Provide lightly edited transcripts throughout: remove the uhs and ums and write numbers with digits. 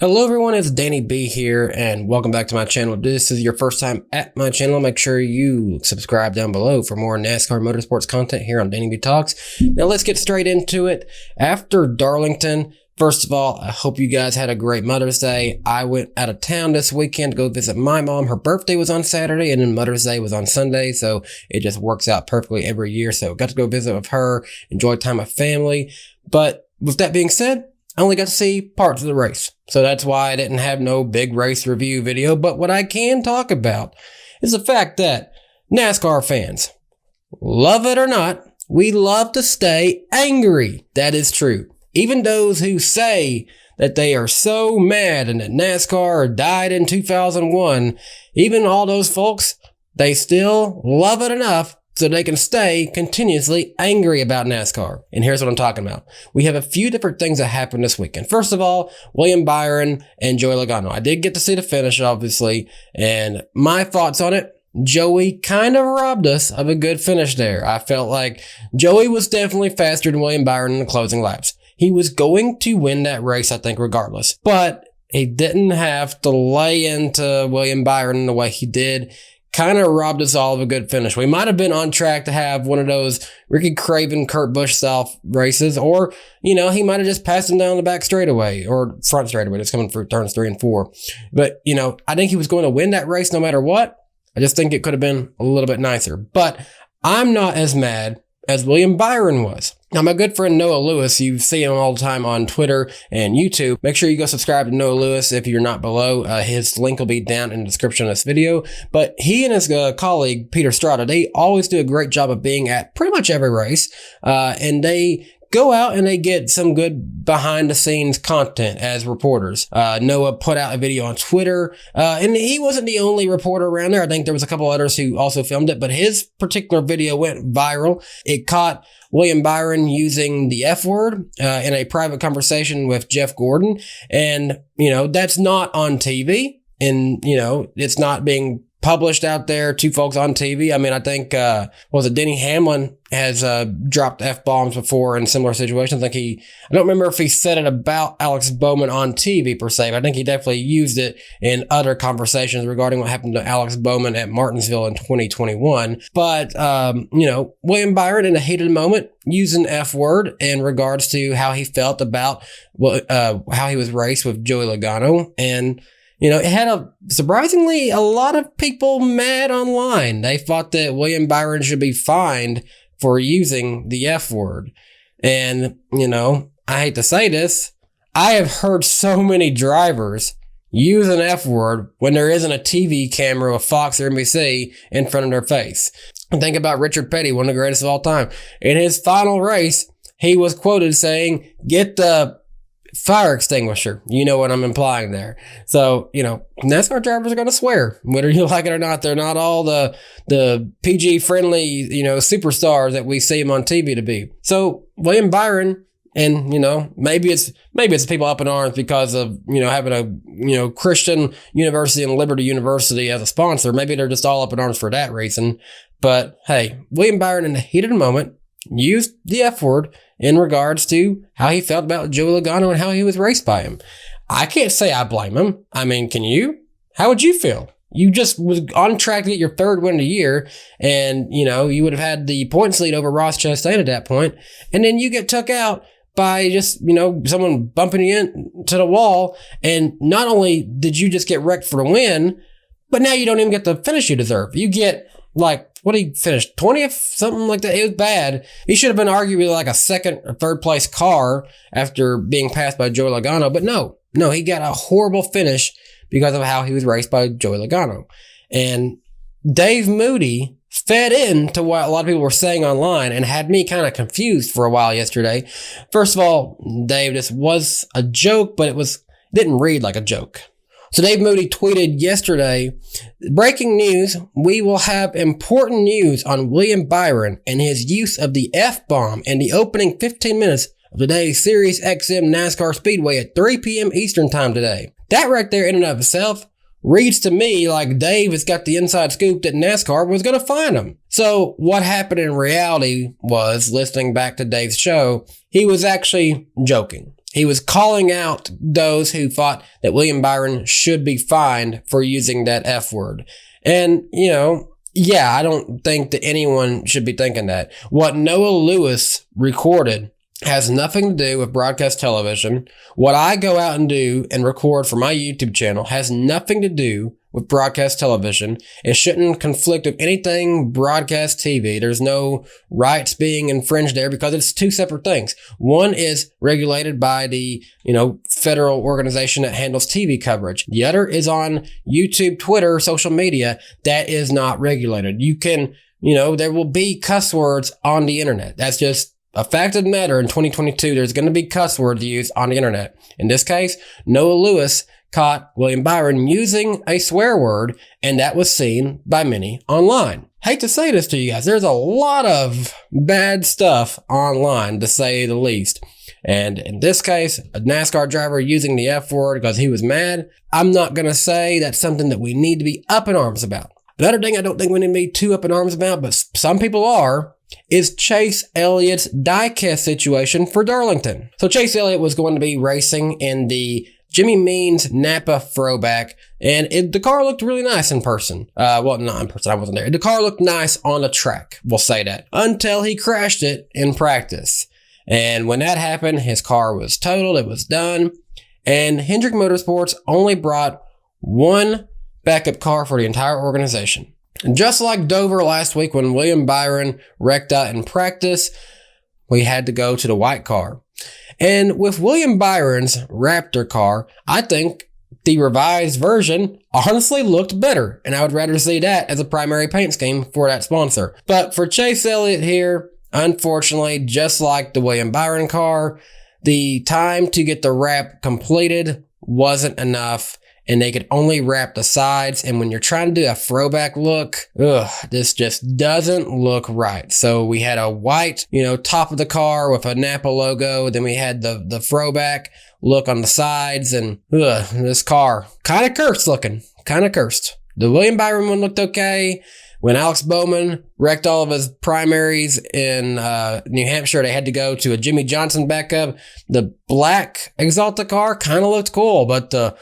Hello everyone, it's Danny B here and welcome back to my channel. If this is your first time at my channel, make sure you subscribe down below for more NASCAR motorsports content here on DannyBTalks. Now let's get straight into it. After Darlington, first of all, I hope you guys had a great Mother's Day. I went out of town this weekend to go visit my mom. Her birthday was on Saturday and then Mother's Day was on Sunday, so it just works out perfectly every year. So got to go visit with her, enjoy time with family. But with that being said, I only got to see parts of the race. So that's why I didn't have no big race review video. But what I can talk about is the fact that NASCAR fans, love it or not, we love to stay angry. That is true. Even those who say that they are so mad and that NASCAR died in 2001, even all those folks, they still love it enough so they can stay continuously angry about NASCAR. And here's what I'm talking about. We have a few different things that happened this weekend. First of all, William Byron and Joey Logano. I did get to see the finish, obviously, and my thoughts on it, Joey kind of robbed us of a good finish there. I felt like Joey was definitely faster than William Byron in the closing laps. He was going to win that race, I think, regardless. But he didn't have to lay into William Byron in the way he did. Kind of robbed us all of a good finish. We might have been on track to have one of those Ricky Craven, Kurt Busch style races, or, you know, he might have just passed him down the back straightaway or front straightaway. It's coming through turns 3 and 4. But, you know, I think he was going to win that race no matter what. I just think it could have been a little bit nicer. But I'm not as mad as William Byron was. Now, my good friend Noah Lewis, you see him all the time on Twitter and YouTube. Make sure you go subscribe to Noah Lewis if you're not below. His link will be down in the description of this video. But he and his colleague, Peter Strada, they always do a great job of being at pretty much every race. And they go out and they get some good behind the scenes content as reporters. Noah put out a video on Twitter, and he wasn't the only reporter around there. I think there was a couple others who also filmed it, but his particular video went viral. It caught William Byron using the F word in a private conversation with Jeff Gordon. And, you know, that's not on TV, and, you know, it's not being published out there to folks on TV. I mean, I think, Denny Hamlin has dropped F-bombs before in similar situations. I don't remember if he said it about Alex Bowman on TV per se, but I think he definitely used it in other conversations regarding what happened to Alex Bowman at Martinsville in 2021. But, you know, William Byron in a heated moment used an F word in regards to how he felt about how he was raced with Joey Logano. And, you know, it had surprisingly a lot of people mad online. They thought that William Byron should be fined for using the F word. And, you know, I hate to say this, I have heard so many drivers use an F word when there isn't a TV camera of Fox or NBC in front of their face. And think about Richard Petty, one of the greatest of all time. In his final race, he was quoted saying, "Get the fire extinguisher." You know what I'm implying there. So, you know, NASCAR drivers are going to swear, whether you like it or not. They're not all the PG friendly, you know, superstars that we see them on TV to be. So William Byron, and, you know, maybe it's people up in arms because of, you know, having a, you know, Christian University and Liberty University as a sponsor. Maybe they're just all up in arms for that reason. But hey, William Byron in the heat of the moment used the F word in regards to how he felt about Joey Logano and how he was raced by him. I can't say I blame him. I mean, can you? How would you feel? You just was on track to get your third win of the year, and, you know, you would have had the points lead over Ross Chastain at that point, and then you get took out by just, you know, someone bumping you into the wall, and not only did you just get wrecked for the win, but now you don't even get the finish you deserve. You get, like, what he finished 20th, something like that. It was bad. He should have been arguably like a second or third place car after being passed by Joey Logano. But no, he got a horrible finish because of how he was raced by Joey Logano. And Dave Moody fed into what a lot of people were saying online and had me kind of confused for a while yesterday. First of all, Dave, this was a joke, but it didn't read like a joke. So Dave Moody tweeted yesterday, "Breaking news, we will have important news on William Byron and his use of the F-bomb in the opening 15 minutes of today's Sirius XM NASCAR Speedway at 3 p.m. Eastern Time today." That right there in and of itself reads to me like Dave has got the inside scoop that NASCAR was going to fine him. So what happened in reality was, listening back to Dave's show, he was actually joking. He was calling out those who thought that William Byron should be fined for using that F word. And, yeah, I don't think that anyone should be thinking that. What Noah Lewis recorded has nothing to do with broadcast television. What I go out and do and record for my YouTube channel has nothing to do with broadcast television. It shouldn't conflict with anything broadcast TV. There's no rights being infringed there because it's two separate things. One is regulated by the, federal organization that handles TV coverage. The other is on YouTube, Twitter, social media that is not regulated. You can, there will be cuss words on the internet. That's just a fact of the matter. In 2022, there's going to be cuss words used on the internet. In this case, Noah Lewis caught William Byron using a swear word, and that was seen by many online. Hate to say this to you guys, there's a lot of bad stuff online, to say the least. And in this case, a NASCAR driver using the F word because he was mad. I'm not going to say that's something that we need to be up in arms about. The other thing I don't think we need to be too up in arms about, but some people are, is Chase Elliott's diecast situation for Darlington. So Chase Elliott was going to be racing in the Jimmy Means Napa throwback, and the car looked really nice in person. Well, not in person, I wasn't there. The car looked nice on the track, we'll say that, until he crashed it in practice. And when that happened, his car was totaled, it was done, and Hendrick Motorsports only brought one backup car for the entire organization. And just like Dover last week when William Byron wrecked out in practice, we had to go to the white car. And with William Byron's Raptor car, I think the revised version honestly looked better, and I would rather see that as a primary paint scheme for that sponsor. But for Chase Elliott here, unfortunately, just like the William Byron car, the time to get the wrap completed wasn't enough, and they could only wrap the sides. And when you're trying to do a throwback look, this just doesn't look right. So we had a white, top of the car with a Napa logo. Then we had the throwback look on the sides, and this car kind of cursed looking, kind of cursed. The William Byron one looked okay. When Alex Bowman wrecked all of his primaries in New Hampshire, they had to go to a Jimmy Johnson backup. The black Exalta car kind of looked cool, but the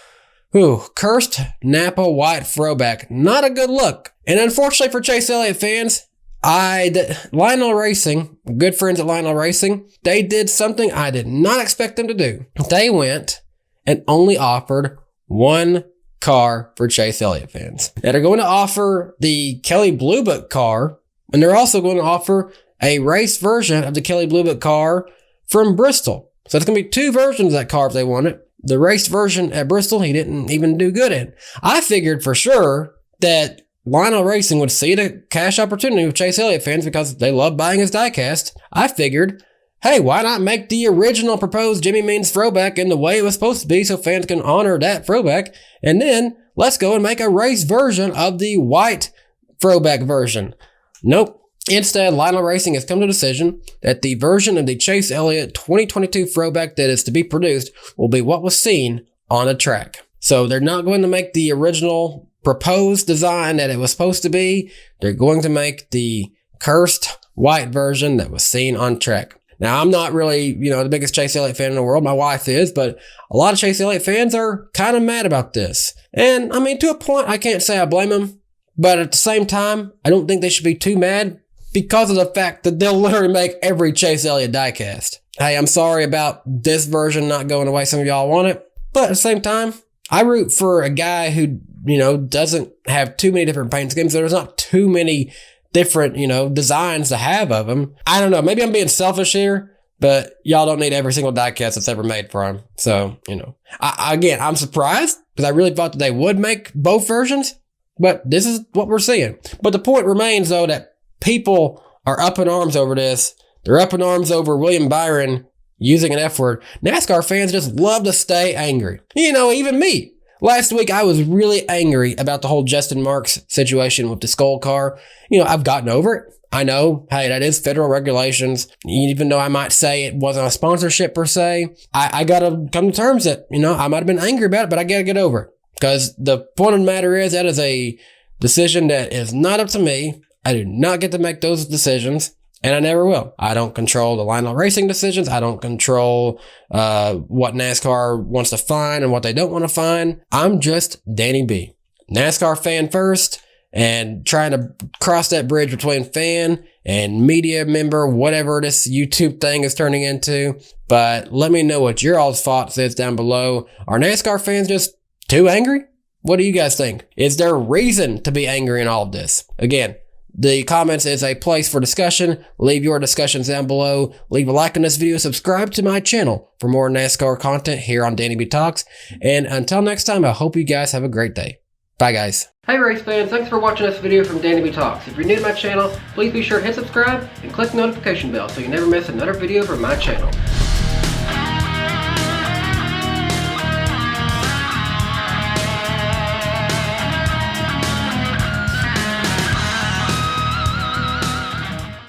cursed Napa white throwback, not a good look. And unfortunately for Chase Elliott fans, Lionel Racing, good friends at Lionel Racing, they did something I did not expect them to do. They went and only offered one car for Chase Elliott fans. Now they're going to offer the Kelley Blue Book car, and they're also going to offer a race version of the Kelley Blue Book car from Bristol. So it's going to be two versions of that car if they want it. The race version at Bristol, he didn't even do good in. I figured for sure that Lionel Racing would see the cash opportunity with Chase Elliott fans because they love buying his diecast. I figured, hey, why not make the original proposed Jimmy Means throwback in the way it was supposed to be so fans can honor that throwback? And then let's go and make a race version of the white throwback version. Nope. Instead, Lionel Racing has come to the decision that the version of the Chase Elliott 2022 throwback that is to be produced will be what was seen on the track. So they're not going to make the original proposed design that it was supposed to be. They're going to make the cursed white version that was seen on track. Now, I'm not really, the biggest Chase Elliott fan in the world. My wife is, but a lot of Chase Elliott fans are kind of mad about this. And, to a point, I can't say I blame them. But at the same time, I don't think they should be too mad because of the fact that they'll literally make every Chase Elliott diecast. Hey, I'm sorry about this version not going away. Some of y'all want it. But at the same time, I root for a guy who, doesn't have too many different paint schemes. There's not too many different, designs to have of him. I don't know. Maybe I'm being selfish here, but y'all don't need every single diecast that's ever made for him. So, I'm surprised because I really thought that they would make both versions, but this is what we're seeing. But the point remains, though, that people are up in arms over this. They're up in arms over William Byron using an F word. NASCAR fans just love to stay angry. Even me. Last week, I was really angry about the whole Justin Marks situation with the Skull car. I've gotten over it. I know, hey, that is federal regulations. Even though I might say it wasn't a sponsorship per se, I got to come to terms that, I might have been angry about it, but I got to get over it. Because the point of the matter is that is a decision that is not up to me. I do not get to make those decisions. And I never will. I don't control the Lionel Racing decisions. I don't control what NASCAR wants to find and what they don't want to find. I'm just Danny B. NASCAR fan first, and trying to cross that bridge between fan and media member, whatever this YouTube thing is turning into. But let me know what your all's thoughts is down below. Are NASCAR fans just too angry? What do you guys think? Is there reason to be angry in all of this? Again, the comments is a place for discussion. Leave your discussions down below. Leave a like on this video. Subscribe to my channel for more NASCAR content here on DannyBTalks. And until next time, I hope you guys have a great day. Bye, guys. Hey, race fans. Thanks for watching this video from DannyBTalks. If you're new to my channel, please be sure to hit subscribe and click the notification bell so you never miss another video from my channel.